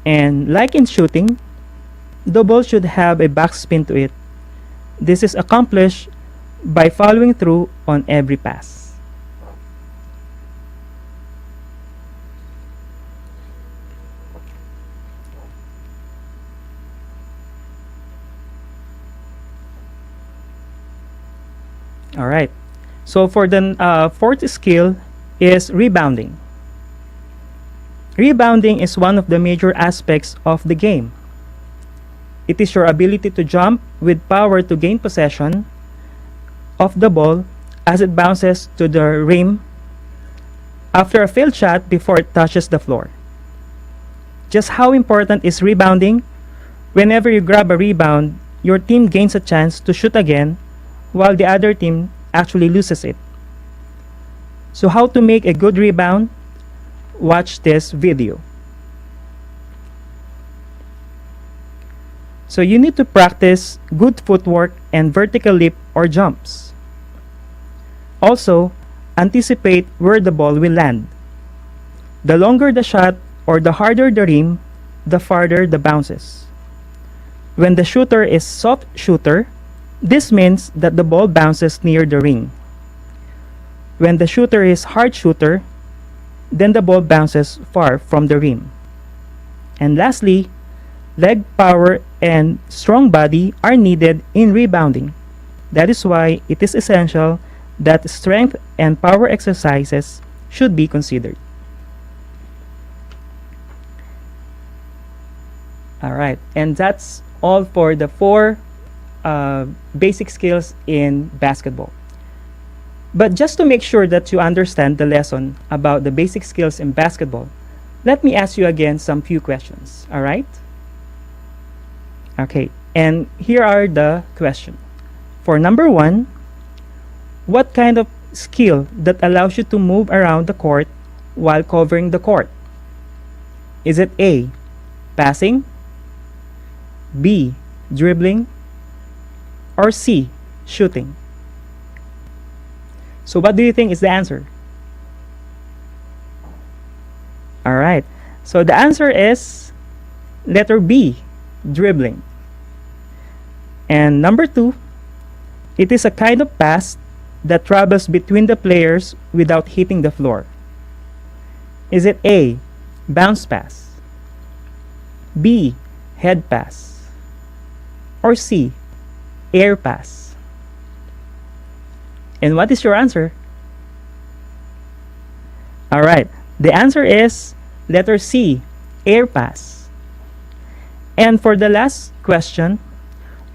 And like in shooting, the ball should have a backspin to it. This is accomplished by following through on every pass. Alright, so for the fourth skill is rebounding. Rebounding is one of the major aspects of the game. It is your ability to jump with power to gain possession of the ball as it bounces to the rim after a failed shot before it touches the floor. Just how important is rebounding? Whenever you grab a rebound, your team gains a chance to shoot again while the other team actually loses it. So how to make a good rebound? Watch this video. So you need to practice good footwork and vertical leap or jumps. Also, anticipate where the ball will land. The longer the shot or the harder the rim, the farther the bounces. When the shooter is soft shooter, this means that the ball bounces near the ring. When the shooter is hard shooter, then the ball bounces far from the rim. And lastly, leg power and strong body are needed in rebounding. That is why it is essential that strength and power exercises should be considered. Alright, and that's all for the four basic skills in basketball. But just to make sure that you understand the lesson about the basic skills in basketball, let me ask you again some few questions, alright? Okay, and here are the questions. For number 1, what kind of skill that allows you to move around the court while covering the court? Is it A, passing, B, dribbling, or C, shooting? So what do you think is the answer? Alright, so the answer is letter B, dribbling. And number 2, it is a kind of pass that travels between the players without hitting the floor. Is it A, bounce pass, B, head pass, or C, air pass? And what is your answer? Alright, the answer is letter C, air pass. And for the last question,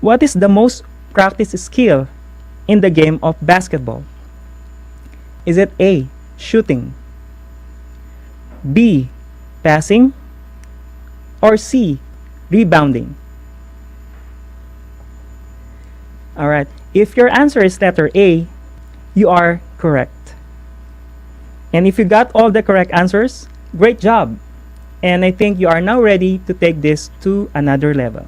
what is the most practiced skill in the game of basketball? Is it A, shooting, B, passing, or C, rebounding? Alright, if your answer is letter A, you are correct. And if you got all the correct answers, great job! And I think you are now ready to take this to another level.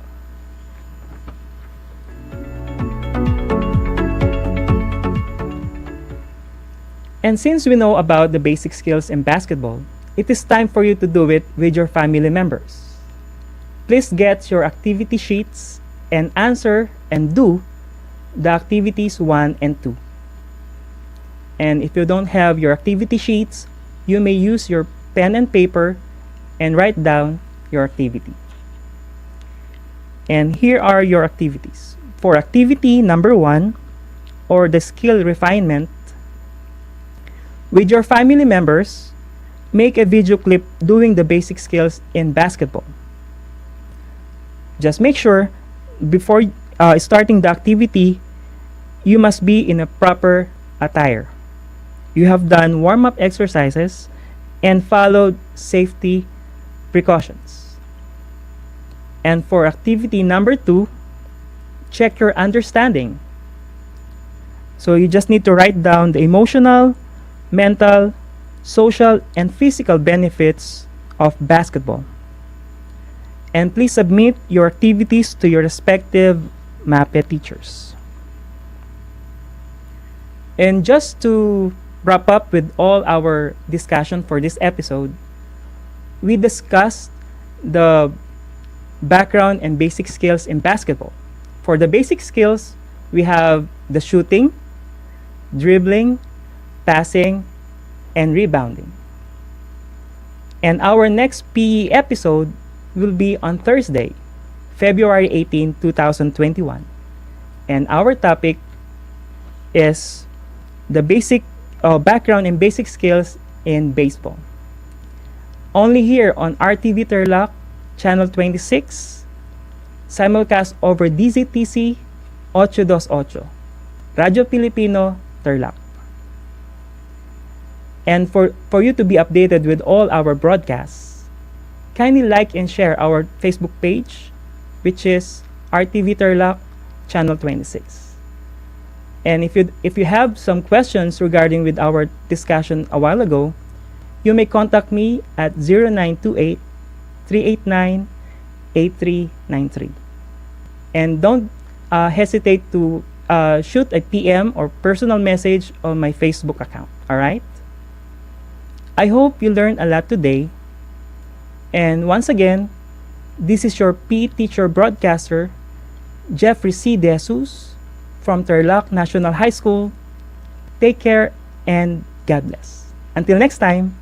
And since we know about the basic skills in basketball, it is time for you to do it with your family members. Please get your activity sheets and answer and do the activities 1 and 2. And if you don't have your activity sheets, you may use your pen and paper and write down your activity. And here are your activities. For activity number 1, or the skill refinement, with your family members, make a video clip doing the basic skills in basketball. Just make sure before starting the activity, you must be in a proper attire. You have done warm-up exercises and followed safety precautions. And for activity number 2, check your understanding. So you just need to write down the emotional, mental, social, and physical benefits of basketball. And please submit your activities to your respective MAPE teachers. And just to wrap up with all our discussion for this episode, we discussed the background and basic skills in basketball. For the basic skills, we have the shooting, dribbling, passing, and rebounding. And our next PE episode will be on Thursday, February 18, 2021. And our topic is the basic background and basic skills in baseball. Only here on RTV Tarlac, Channel 26, simulcast over DZTC 828, Radyo Pilipino, Tarlac. And for you to be updated with all our broadcasts, kindly like and share our Facebook page, which is RTV Tarlac, Channel 26. And if you have some questions regarding with our discussion a while ago, you may contact me at 0928-389-8393. And don't hesitate to shoot a PM or personal message on my Facebook account, alright? I hope you learned a lot today. And once again, this is your PE teacher broadcaster, Jeffrey C. De Jesus from Tarlac National High School. Take care and God bless. Until next time.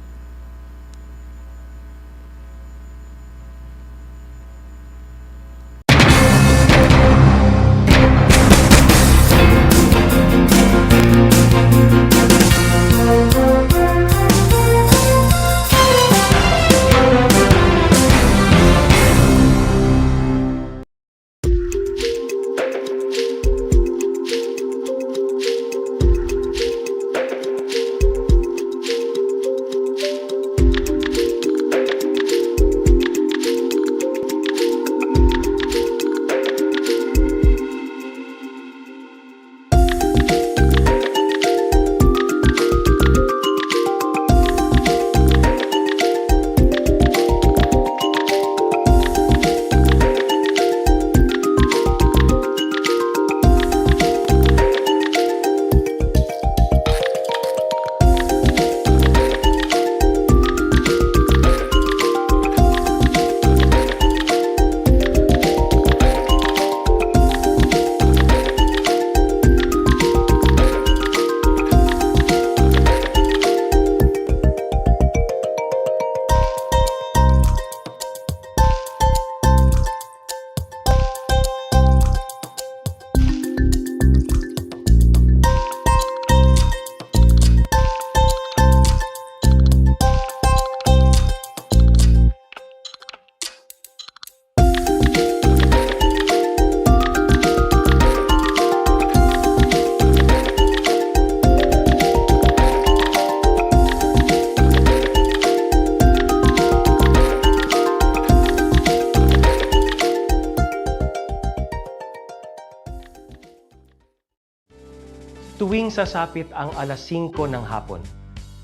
Tuwing sasapit ang alas 5 ng hapon,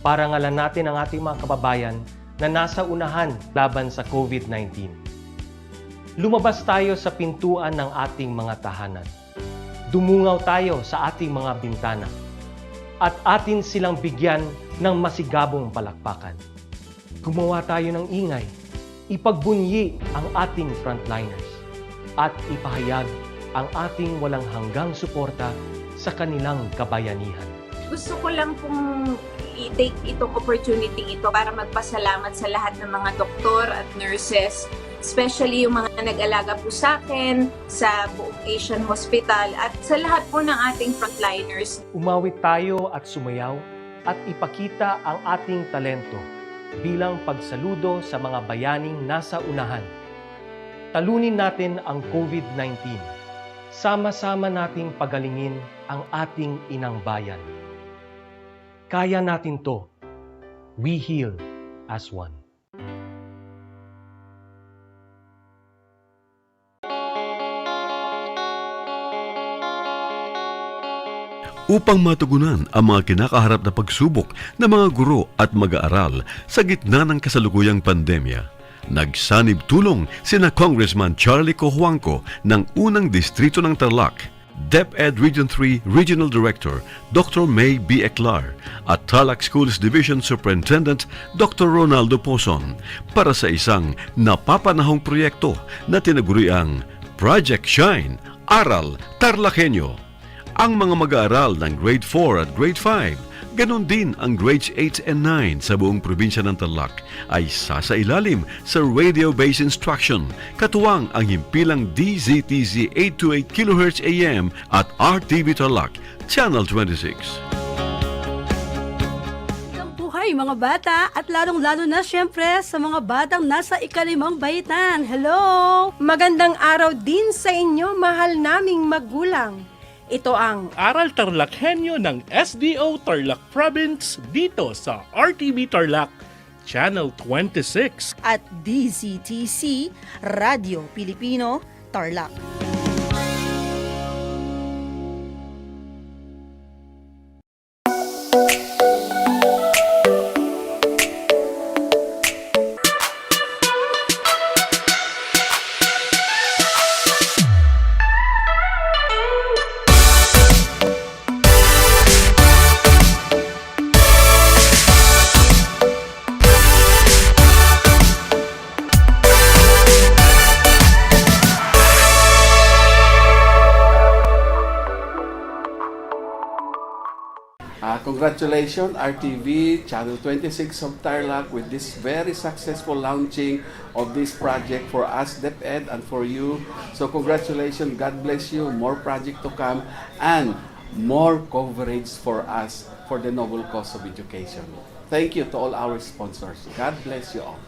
parangalan natin ang ating mga kababayan na nasa unahan laban sa COVID-19. Lumabas tayo sa pintuan ng ating mga tahanan. Dumungaw tayo sa ating mga bintana. At atin silang bigyan ng masigabong palakpakan. Gumawa tayo ng ingay, ipagbunyi ang ating frontliners, at ipahayag ang ating walang hanggang suporta sa kanilang kabayanihan. Gusto ko lang pong i-take itong opportunity ito para magpasalamat sa lahat ng mga doktor at nurses, especially yung mga nag-alaga po sa akin, sa buong Asian Hospital, at sa lahat po ng ating frontliners. Umawit tayo at sumayaw at ipakita ang ating talento bilang pagsaludo sa mga bayaning nasa unahan. Talunin natin ang COVID-19. Sama-sama nating pagalingin ang ating inang bayan. Kaya natin to. We heal as one. Upang matugunan ang mga kinakaharap na pagsubok ng mga guro at mag-aaral sa gitna ng kasalukuyang pandemya, nagsanib tulong sina Congressman Charlie Cojuangco ng unang distrito ng Tarlac, DEPED Region 3 Regional Director Dr. May B. Eclar at TARLAK Schools Division Superintendent Dr. Ronaldo Poson para sa isang napapanahong proyekto na tinaguriang Project Shine, ARAL, Tarlac, HENYO. Ang mga mag-aaral ng Grade 4 at Grade 5, ganon din ang Grades 8 and 9 sa buong probinsya ng Tarlac ay sasailalim sa radio-based instruction, katuwang ang himpilang DZTZ 828 kHz AM at RTV Tarlac, Channel 26. Buhay mga bata at lalong-lalo na syempre sa mga batang nasa ikalimang baitan. Hello! Magandang araw din sa inyo, mahal naming magulang. Ito ang ARAL Tarlac Henyo ng SDO Tarlac Province dito sa RTV Tarlac, Channel 26. At DZTC, Radio Pilipino, Tarlac. Congratulations RTV Channel 26 of Tarlac with this very successful launching of this project for us DEPED and for you. So congratulations, God bless you, more project to come and more coverage for us for the noble cause of education. Thank you to all our sponsors. God bless you all.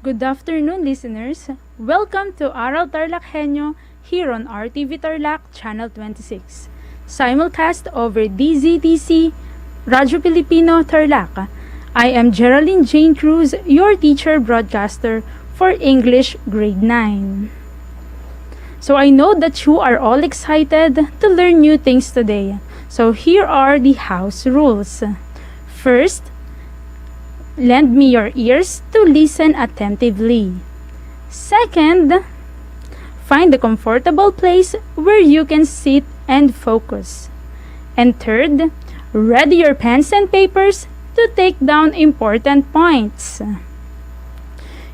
Good afternoon, listeners. Welcome to ARAL Tarlac Henyo here on RTV Tarlac, Channel 26. Simulcast over DZTC, Radio Pilipino, Tarlac. I am Geraldine Jane Cruz, your teacher broadcaster for English Grade 9. So I know that you are all excited to learn new things today. So here are the house rules. First, lend me your ears to listen attentively. Second, find a comfortable place where you can sit and focus. And third, ready your pens and papers to take down important points.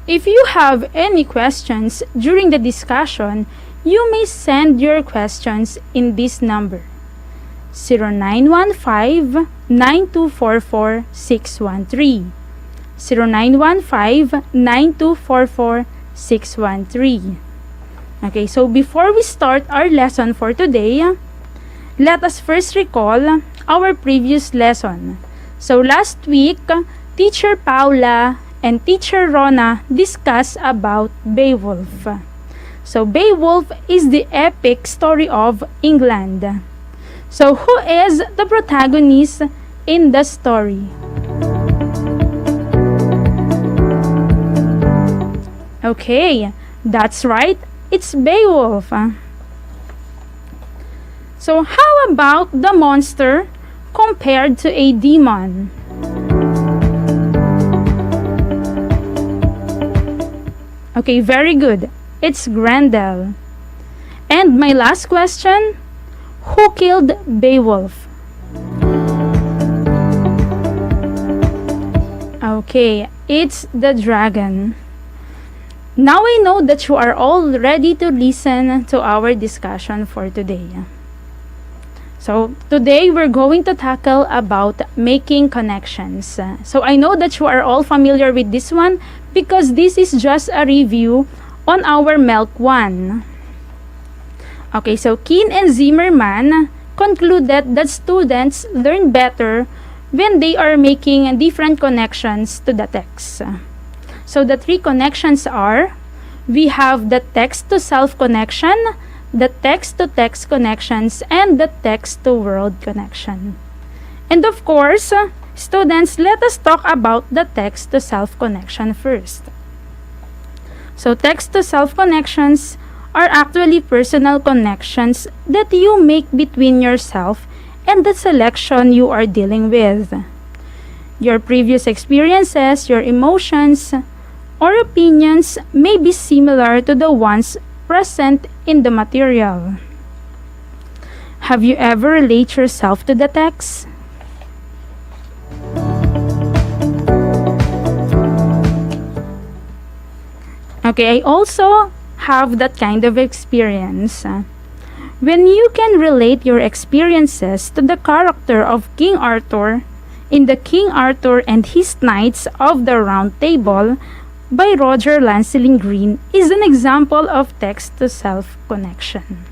If you have any questions during the discussion, you may send your questions in this number: 0915-9244-613. 0915-9244-613. Okay, so before we start our lesson for today, let us first recall our previous lesson. So last week, Teacher Paula and Teacher Rona discussed about Beowulf. So Beowulf is the epic story of England. So who is the protagonist in the story? Okay, that's right. It's Beowulf. So how about the monster compared to a demon? Okay, very good. It's Grendel. And my last question, who killed Beowulf? Okay, it's the dragon. Now I know that you are all ready to listen to our discussion for today. So today we're going to tackle about making connections. So I know that you are all familiar with this one because this is just a review on our Milk 1. Okay, so Keen and Zimmerman concluded that students learn better when they are making different connections to the text. So the three connections are, we have the text-to-self connection, the text-to-text connections, and the text-to-world connection. And of course, students, let us talk about the text-to-self connection first. So text-to-self connections are actually personal connections that you make between yourself and the selection you are dealing with. Your previous experiences, your emotions, or opinions may be similar to the ones present in the material. Have you ever related yourself to the text? Okay, I also have that kind of experience. When you can relate your experiences to the character of King Arthur in the King Arthur and His Knights of the Round Table by Roger Lancelin Green is an example of text-to-self connection.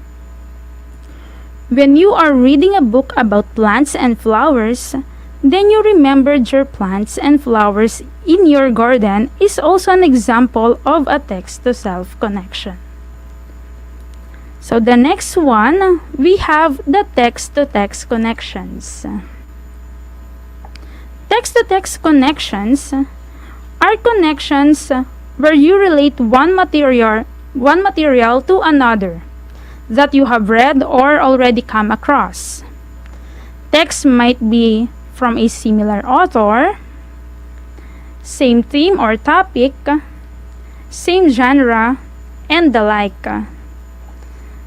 When you are reading a book about plants and flowers, then you remembered your plants and flowers in your garden is also an example of a text-to-self connection. So the next one, we have the text-to-text connections. Text-to-text connections are connections where you relate one material to another that you have read or already come across. Text might be from a similar author, same theme or topic, same genre, and the like.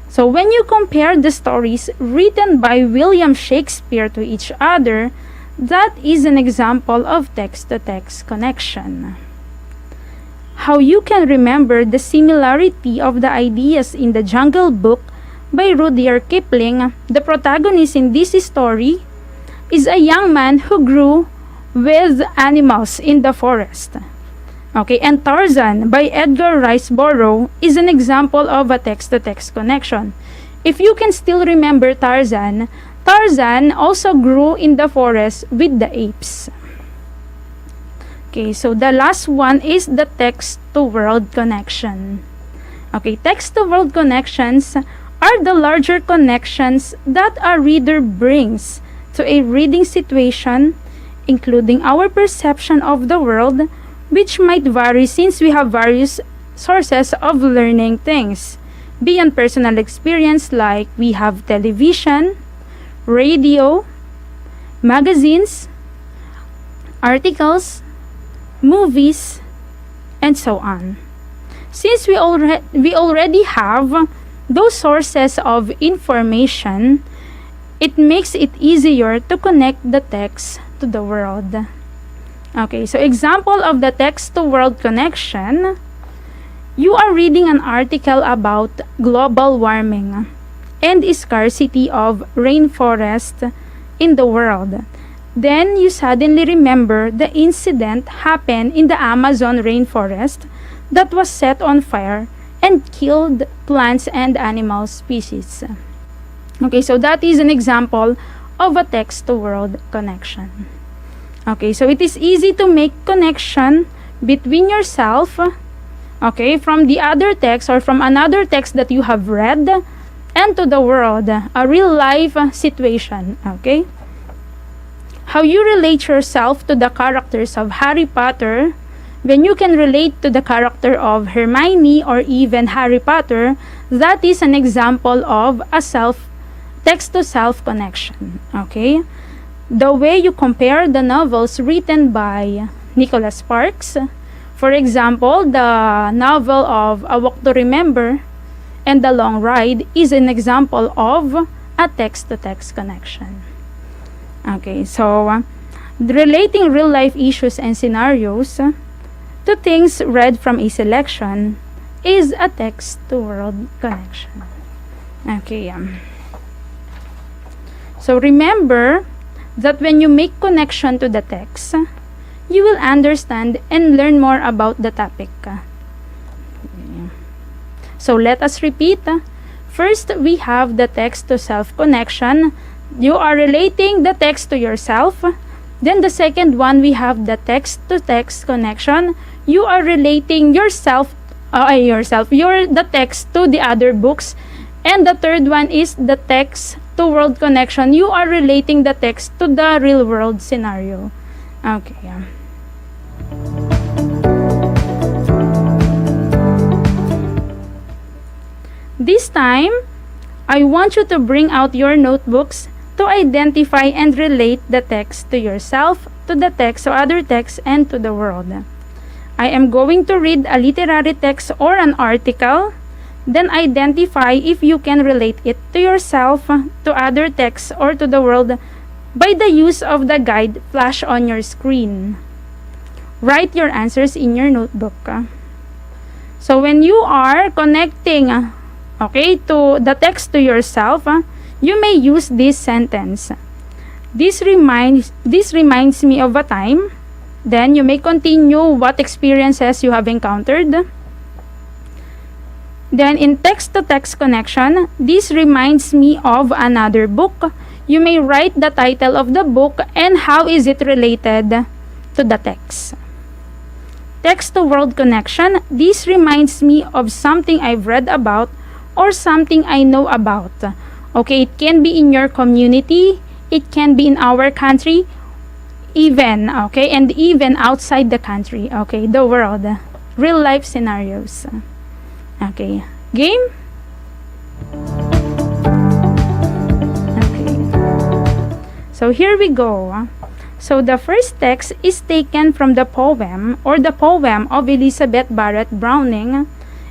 So when you compare the stories written by William Shakespeare to each other, that is an example of text-to-text connection. How you can remember the similarity of the ideas in the Jungle Book by Rudyard Kipling, the protagonist in this story is a young man who grew with animals in the forest. Okay, and Tarzan by Edgar Rice Burroughs is an example of a text-to-text connection. If you can still remember Tarzan, Tarzan also grew in the forest with the apes. Okay, so the last one is the text-to-world connection. Okay, text-to-world connections are the larger connections that a reader brings to a reading situation, including our perception of the world, which might vary since we have various sources of learning things. Beyond personal experience, like we have television, radio, magazines, articles, movies, and so on. Since we already have those sources of information, it makes it easier to connect the text to the world. Okay, so example of the text-to-world connection, you are reading an article about global warming and scarcity of rainforest in the world. Then you suddenly remember the incident happened in the Amazon rainforest that was set on fire and killed plants and animal species. Okay, so that is an example of a text-to-world connection. Okay, so it is easy to make connection between yourself, okay, from the other text or from another text that you have read and to the world, a real life situation, okay? How you relate yourself to the characters of Harry Potter when you can relate to the character of Hermione or even Harry Potter, that is an example of a text-to-self connection, okay? The way you compare the novels written by Nicholas Sparks, for example, the novel of A Walk to Remember and The Long Ride is an example of a text-to-text connection. Okay, so relating real-life issues and scenarios to things read from a selection is a text-to-world connection. Okay, so remember that when you make connection to the text, you will understand and learn more about the topic. So let us repeat. First, we have the text to self connection. You are relating the text to yourself. Then the second one, we have the text to text connection. You are relating the text to the other books. And the third one is the text to world connection. You are relating the text to the real world scenario. Okay. This time, I want you to bring out your notebooks to identify and relate the text to yourself, to the text, to other texts, and to the world. I am going to read a literary text or an article, then identify if you can relate it to yourself, to other texts, or to the world by the use of the guide flash on your screen. Write your answers in your notebook. So when you are connecting to the text to yourself, you may use this sentence. This reminds me of a time. Then you may continue what experiences you have encountered. Then in text-to-text connection, this reminds me of another book. You may write the title of the book and how is it related to the text. Text-to-world connection, this reminds me of something I've read about or something I know about. Okay, it can be in your community, it can be in our country, even outside the country, the world, real life scenarios. Okay, game? Okay, so here we go. So the first text is taken from the poem of Elizabeth Barrett Browning,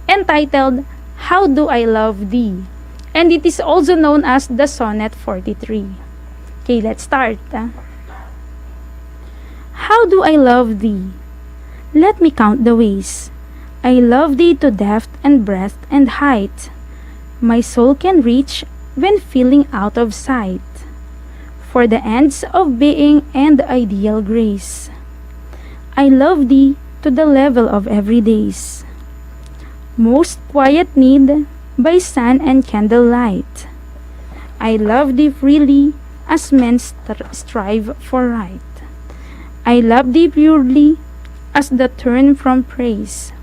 entitled How Do I Love Thee? And it is also known as the Sonnet 43. Okay, let's start. How do I love thee? Let me count the ways. I love thee to depth and breadth and height. My soul can reach when feeling out of sight. For the ends of being and ideal grace. I love thee to the level of everydays. Most quiet need by sun and candlelight. I love thee freely as men strive for right. I love thee purely as the turn from praise.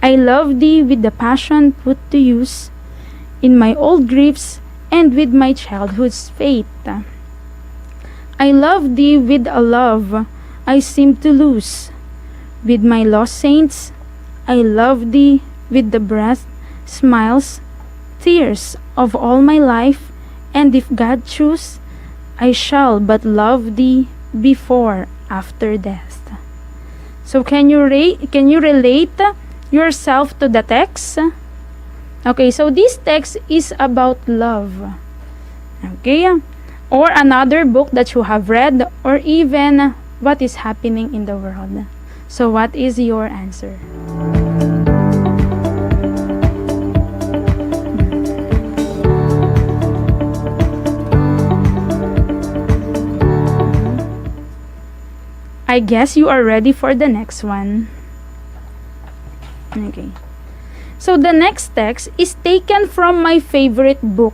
I love thee with the passion put to use in my old griefs and with my childhood's faith. I love thee with a love I seem to lose. With my lost saints, I love thee with the breath, smiles, tears of all my life, and if God choose, I shall but love thee before, after death. So can you relate yourself to the text? Okay, so this text is about love. Okay, or another book that you have read, or even what is happening in the world. So what is your answer? I guess you are ready for the next one. Okay. So the next text is taken from my favorite book.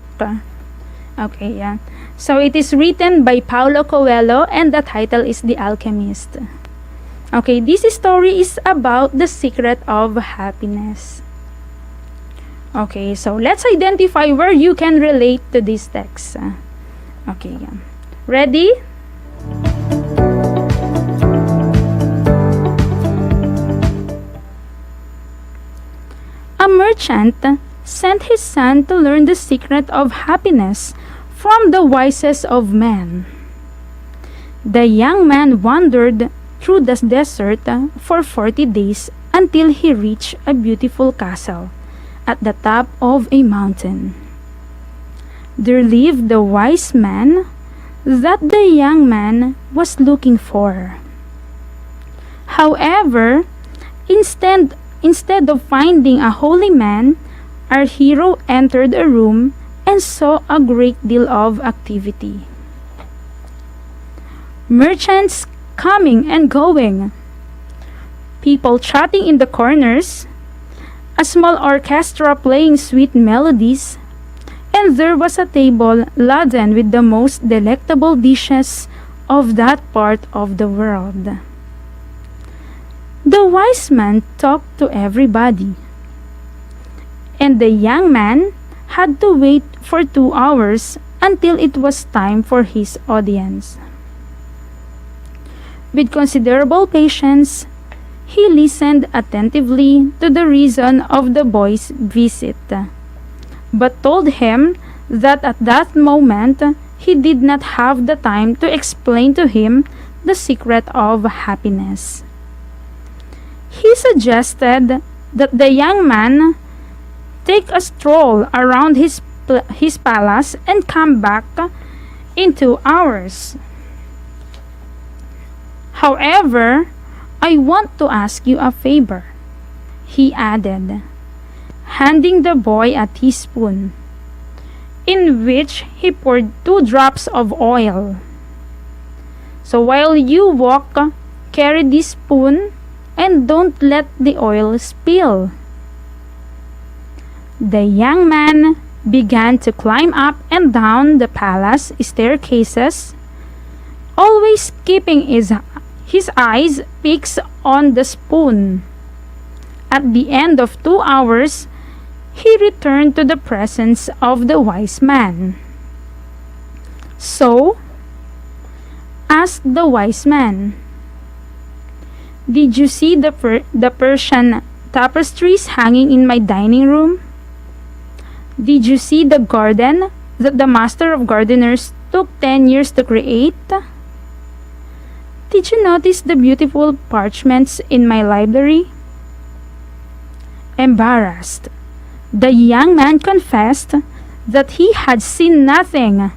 Okay, yeah. So it is written by Paulo Coelho and the title is The Alchemist. Okay, this story is about the secret of happiness. Okay, so let's identify where you can relate to this text. Okay, yeah. Ready? A merchant sent his son to learn the secret of happiness from the wisest of men. The young man wandered through the desert for 40 days until he reached a beautiful castle at the top of a mountain. There lived the wise man that the young man was looking for. However, instead of finding a holy man, our hero entered a room and saw a great deal of activity. Merchants coming and going, people chatting in the corners, a small orchestra playing sweet melodies, and there was a table laden with the most delectable dishes of that part of the world. The wise man talked to everybody, and the young man had to wait for 2 hours until it was time for his audience. With considerable patience, he listened attentively to the reason of the boy's visit, but told him that at that moment he did not have the time to explain to him the secret of happiness. He suggested that the young man take a stroll around his palace and come back in 2 hours. However, I want to ask you a favor, he added, handing the boy a teaspoon, in which he poured 2 drops of oil. So while you walk, carry this spoon and don't let the oil spill. The young man began to climb up and down the palace staircases, always keeping his eyes fixed on the spoon. At the end of 2 hours, he returned to the presence of the wise man. So, asked the wise man, "Did you see the Persian tapestries hanging in my dining room? Did you see the garden that the master of gardeners took 10 years to create? Did you notice the beautiful parchments in my library?" Embarrassed, the young man confessed that he had seen nothing.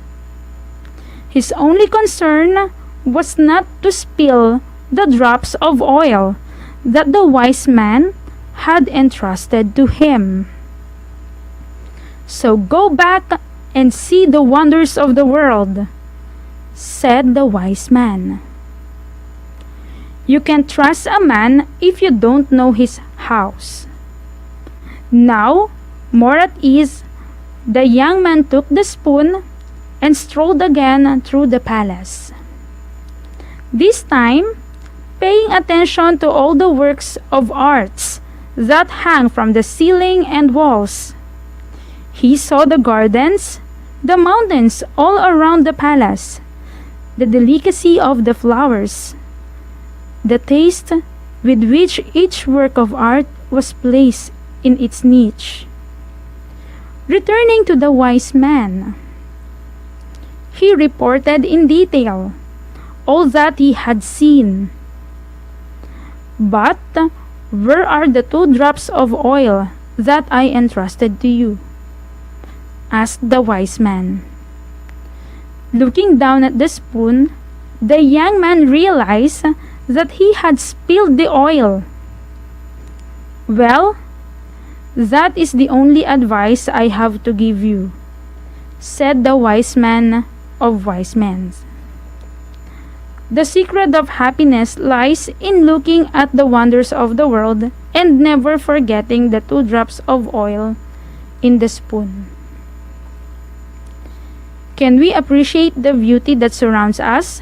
His only concern was not to spill the drops of oil that the wise man had entrusted to him. "So go back and see the wonders of the world," said the wise man. "You can trust a man if you don't know his house." Now, more at ease, the young man took the spoon and strolled again through the palace. This time, paying attention to all the works of arts that hang from the ceiling and walls. He saw the gardens, the mountains all around the palace, the delicacy of the flowers, the taste with which each work of art was placed in its niche. Returning to the wise man, he reported in detail all that he had seen. "But where are the 2 drops of oil that I entrusted to you?" asked the wise man. Looking down at the spoon, the young man realized that he had spilled the oil. "Well, that is the only advice I have to give you," said the wise man of wise men. "The secret of happiness lies in looking at the wonders of the world and never forgetting the 2 drops of oil in the spoon." Can we appreciate the beauty that surrounds us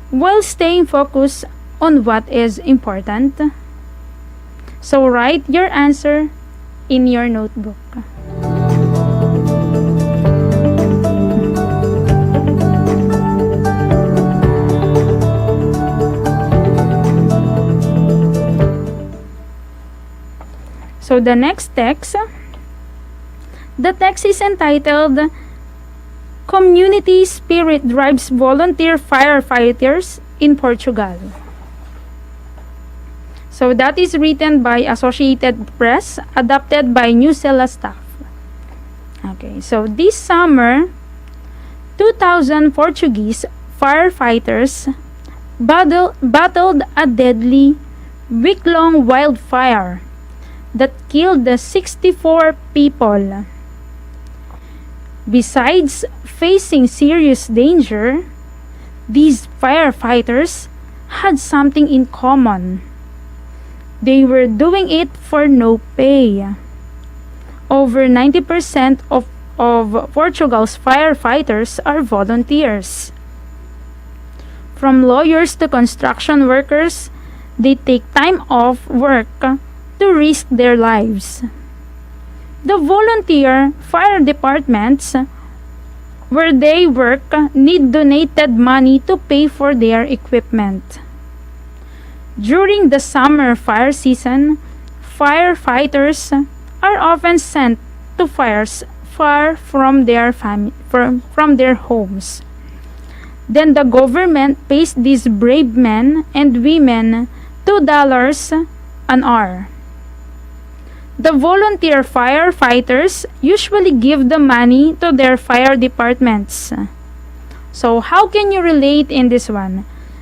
while staying focused on what is important? So write your answer in your notebook. So the next text, the text is entitled "Community Spirit Drives Volunteer Firefighters in Portugal." So that is written by Associated Press, adapted by New Zealand staff. Okay, so this summer, 2,000 Portuguese firefighters battled a deadly week-long wildfire that killed 64 people. Besides facing serious danger, these firefighters had something in common. They were doing it for no pay. Over 90% of of Portugal's firefighters are volunteers. From lawyers to construction workers, they take time off work to risk their lives. The volunteer fire departments where they work need donated money to pay for their equipment. During the summer fire season, firefighters are often sent to fires far from their from their homes. Then the government pays these brave men and women $2 an hour. The volunteer firefighters usually give the money to their fire departments. So how can you relate in this one?